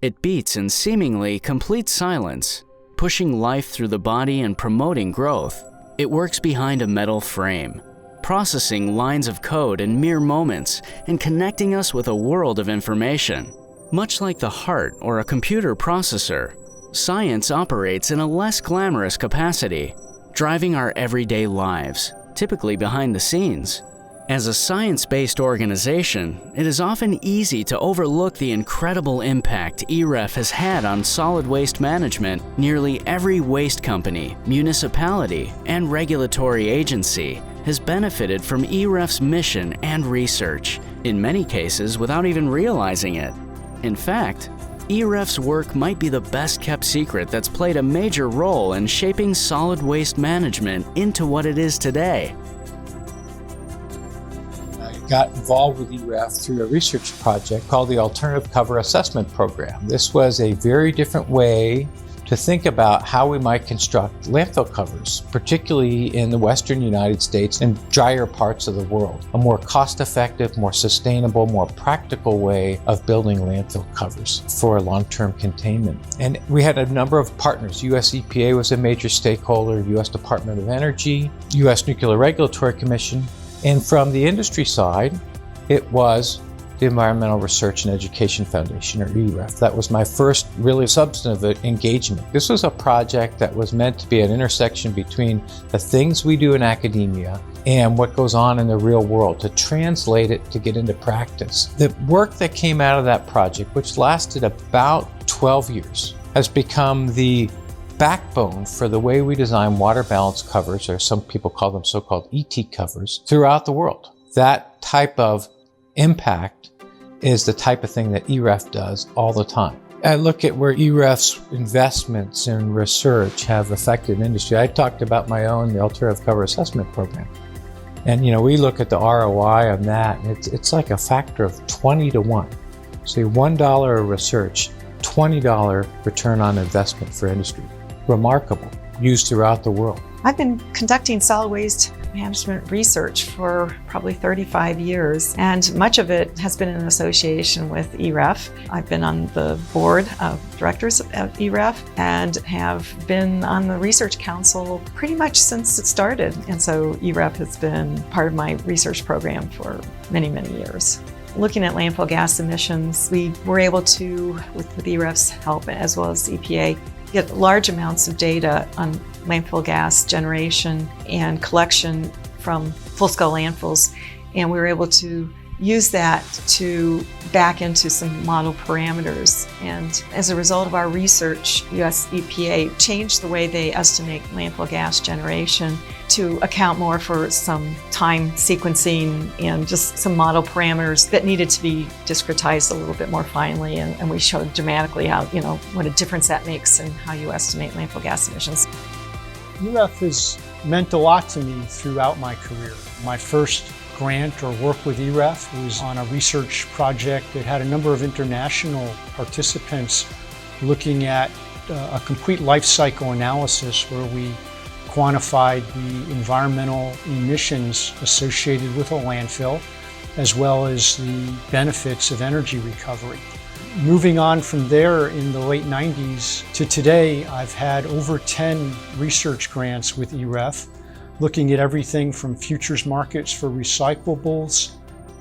It beats in seemingly complete silence, pushing life through the body and promoting growth. It works behind a metal frame, processing lines of code in mere moments and connecting us with a world of information. Much like the heart or a computer processor, science operates in a less glamorous capacity, driving our everyday lives, typically behind the scenes. As a science-based organization, it is often easy to overlook the incredible impact EREF has had on solid waste management. Nearly every waste company, municipality, and regulatory agency has benefited from EREF's mission and research, in many cases without even realizing it. In fact, EREF's work might be the best-kept secret that's played a major role in shaping solid waste management into what it is today. Got involved with EREF through a research project called the Alternative Cover Assessment Program. This was a very different way to think about how we might construct landfill covers, particularly in the western United States and drier parts of the world. A more cost-effective, more sustainable, more practical way of building landfill covers for long-term containment. And we had a number of partners. US EPA was a major stakeholder, US Department of Energy, US Nuclear Regulatory Commission. And from the industry side, it was the Environmental Research and Education Foundation, or EREF. That was my first really substantive engagement. This was a project that was meant to be an intersection between the things we do in academia and what goes on in the real world, to translate it, to get into practice. The work that came out of that project, which lasted about 12 years, has become the backbone for the way we design water balance covers, or some people call them so-called ET covers, throughout the world. That type of impact is the type of thing that EREF does all the time. I look at where EREF's investments in research have affected industry. I talked about my own, the Alternative Cover Assessment Program. And we look at the ROI on that, and it's like a factor of 20 to 1. So $1 of research, $20 return on investment for industry. Remarkable, used throughout the world. I've been conducting solid waste management research for probably 35 years, and much of it has been in association with EREF. I've been on the board of directors of EREF and have been on the research council pretty much since it started. And so EREF has been part of my research program for many, many years. Looking at landfill gas emissions, we were able to, with EREF's help as well as EPA, get large amounts of data on landfill gas generation and collection from full-scale landfills. And we were able to use that to back into some model parameters. And as a result of our research, US EPA changed the way they estimate landfill gas generation to account more for some time sequencing and just some model parameters that needed to be discretized a little bit more finely. And we showed dramatically how, what a difference that makes in how you estimate landfill gas emissions. EREF has meant a lot to me throughout my career. My first grant or work with EREF was on a research project that had a number of international participants looking at a complete life cycle analysis where we quantified the environmental emissions associated with a landfill, as well as the benefits of energy recovery. Moving on from there in the late 90s to today, I've had over 10 research grants with EREF, looking at everything from futures markets for recyclables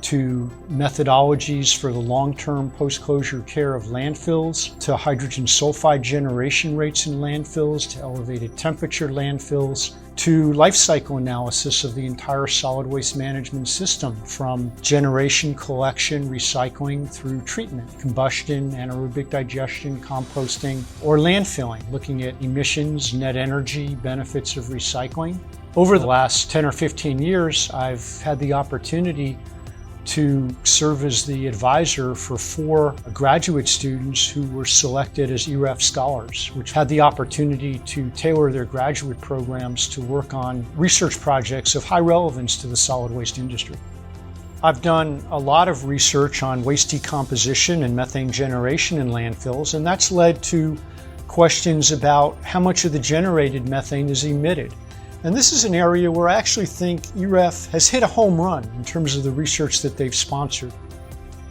to methodologies for the long-term post-closure care of landfills, to hydrogen sulfide generation rates in landfills, to elevated temperature landfills, to life cycle analysis of the entire solid waste management system, from generation, collection, recycling through treatment, combustion, anaerobic digestion, composting, or landfilling, looking at emissions, net energy, benefits of recycling. Over the last 10 or 15 years, I've had the opportunity to serve as the advisor for 4 graduate students who were selected as EREF scholars, which had the opportunity to tailor their graduate programs to work on research projects of high relevance to the solid waste industry. I've done a lot of research on waste decomposition and methane generation in landfills, and that's led to questions about how much of the generated methane is emitted. And this is an area where I actually think EREF has hit a home run in terms of the research that they've sponsored.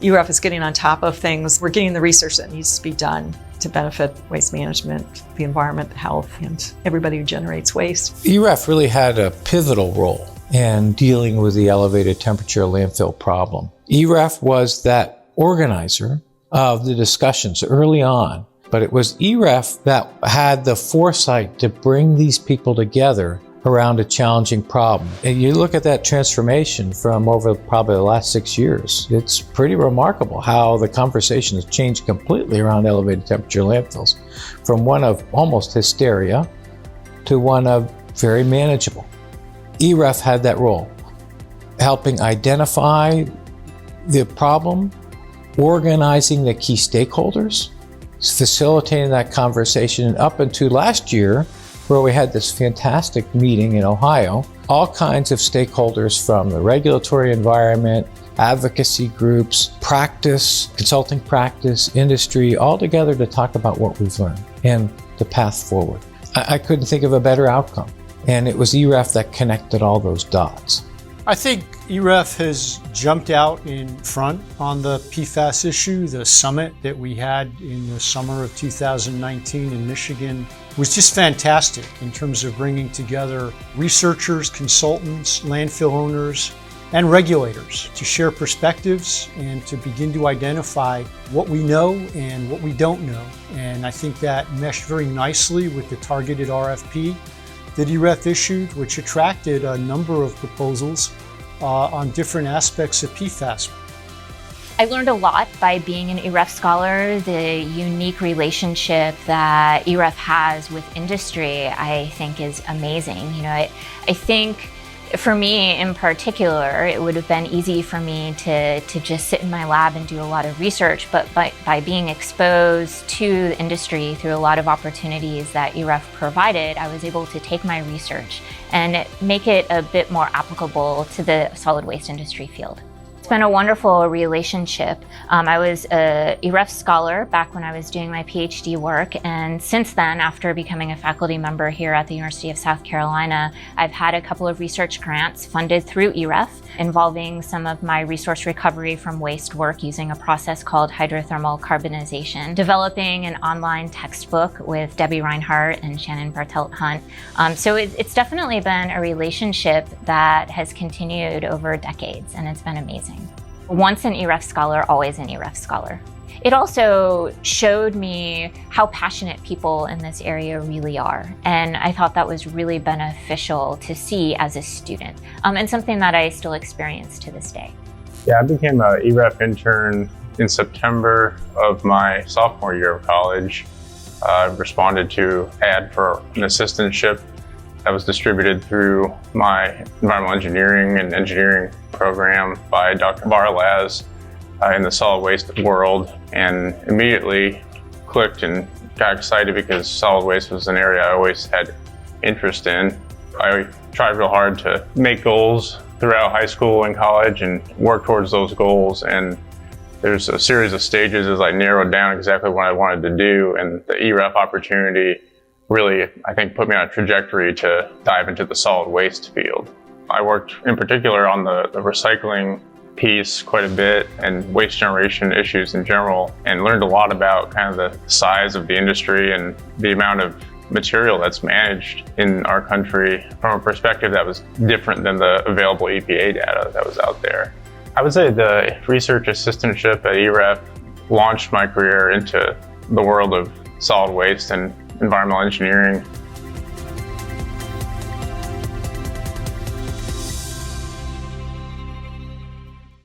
EREF is getting on top of things. We're getting the research that needs to be done to benefit waste management, the environment, health, and everybody who generates waste. EREF really had a pivotal role in dealing with the elevated temperature landfill problem. EREF was that organizer of the discussions early on, but it was EREF that had the foresight to bring these people together around a challenging problem. And you look at that transformation from over probably the last 6 years, it's pretty remarkable how the conversation has changed completely around elevated temperature landfills, from one of almost hysteria to one of very manageable. EREF had that role, helping identify the problem, organizing the key stakeholders, facilitating that conversation, and up until last year, where we had this fantastic meeting in Ohio, all kinds of stakeholders from the regulatory environment, advocacy groups, practice, consulting practice, industry, all together to talk about what we've learned and the path forward. I couldn't think of a better outcome. And it was EREF that connected all those dots. I think EREF has jumped out in front on the PFAS issue. The summit that we had in the summer of 2019 in Michigan was just fantastic in terms of bringing together researchers, consultants, landfill owners, and regulators to share perspectives and to begin to identify what we know and what we don't know. And I think that meshed very nicely with the targeted RFP that EREF issued, which attracted a number of proposals on different aspects of PFAS. I learned a lot by being an EREF scholar. The unique relationship that EREF has with industry, I think, is amazing. You know, I think for me in particular, it would have been easy for me to just sit in my lab and do a lot of research, but by being exposed to the industry through a lot of opportunities that EREF provided, I was able to take my research and make it a bit more applicable to the solid waste industry field. It's been a wonderful relationship. I was a EREF scholar back when I was doing my PhD work, and since then, after becoming a faculty member here at the University of South Carolina, I've had a couple of research grants funded through EREF involving some of my resource recovery from waste work using a process called hydrothermal carbonization, developing an online textbook with Debbie Reinhardt and Shannon Bartelt-Hunt. So it's definitely been a relationship that has continued over decades, and it's been amazing. Once an EREF scholar, always an EREF scholar. It also showed me how passionate people in this area really are. And I thought that was really beneficial to see as a student, and something that I still experience to this day. Yeah, I became an EREF intern in September of my sophomore year of college. I responded to an ad for an assistantship that was distributed through my environmental engineering and engineering program by Dr. Barlaz in the solid waste world, and immediately clicked and got excited because solid waste was an area I always had interest in. I tried real hard to make goals throughout high school and college and work towards those goals, and there's a series of stages as I narrowed down exactly what I wanted to do, and the EREF opportunity really, I think, put me on a trajectory to dive into the solid waste field. I worked in particular on the recycling piece quite a bit and waste generation issues in general, and learned a lot about kind of the size of the industry and the amount of material that's managed in our country from a perspective that was different than the available EPA data that was out there. I would say the research assistantship at EREF launched my career into the world of solid waste and environmental engineering.